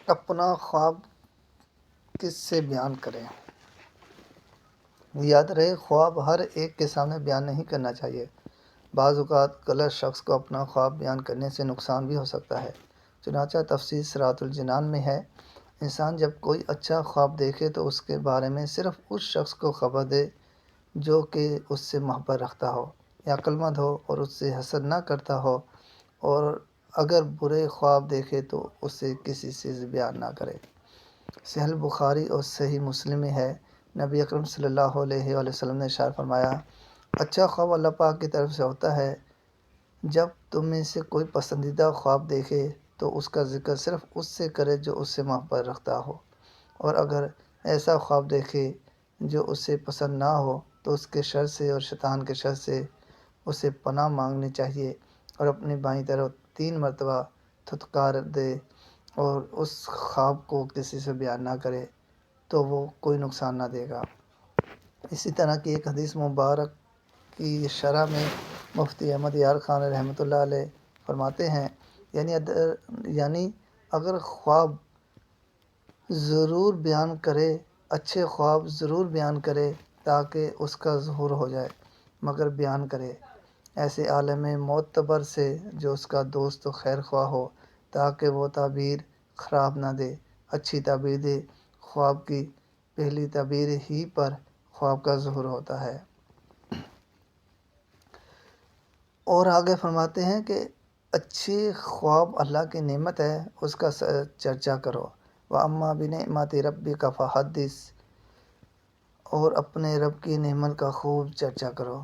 اپنا خواب کس سے بیان کریں؟ یاد رہے، خواب ہر ایک کے سامنے بیان نہیں کرنا چاہیے۔ بعض اوقات غلط شخص کو اپنا خواب بیان کرنے سے نقصان بھی ہو سکتا ہے۔ چنانچہ تفسیر صراط الجنان میں ہے، انسان جب کوئی اچھا خواب دیکھے تو اس کے بارے میں صرف اس شخص کو خبر دے جو کہ اس سے محبت رکھتا ہو یا عقلمند ہو اور اس سے حسد نہ کرتا ہو، اور اگر برے خواب دیکھے تو اسے کسی سے بیان نہ کرے۔ صحیح بخاری اور صحیح مسلم میں ہے، نبی اکرم صلی اللہ علیہ وآلہ وسلم نے ارشاد فرمایا، اچھا خواب اللہ پاک کی طرف سے ہوتا ہے۔ جب تم میں سے کوئی پسندیدہ خواب دیکھے تو اس کا ذکر صرف اس سے کرے جو اس سے محبت رکھتا ہو، اور اگر ایسا خواب دیکھے جو اسے پسند نہ ہو تو اس کے شر سے اور شیطان کے شر سے اسے پناہ مانگنی چاہیے، اور اپنی بائیں طرف 3 مرتبہ تھتکار دے اور اس خواب کو کسی سے بیان نہ کرے تو وہ کوئی نقصان نہ دے گا۔ اسی طرح کی ایک حدیث مبارک کی شرح میں مفتی احمد یار خان رحمۃ اللہ علیہ فرماتے ہیں، یعنی اگر خواب ضرور بیان کرے، اچھے خواب ضرور بیان کرے تاکہ اس کا ظہور ہو جائے، مگر بیان کرے ایسے عالم معتبر سے جو اس کا دوست و خیر خواہ ہو تاکہ وہ تعبیر خراب نہ دے، اچھی تعبیر دے۔ خواب کی پہلی تعبیر ہی پر خواب کا ظہور ہوتا ہے۔ اور آگے فرماتے ہیں کہ اچھی خواب اللہ کی نعمت ہے، اس کا چرچا کرو۔ وَأَمَّا بِنِعْمَةِ رَبِّكَ فَحَدِّثْ، اور اپنے رب کی نعمت کا خوب چرچا کرو۔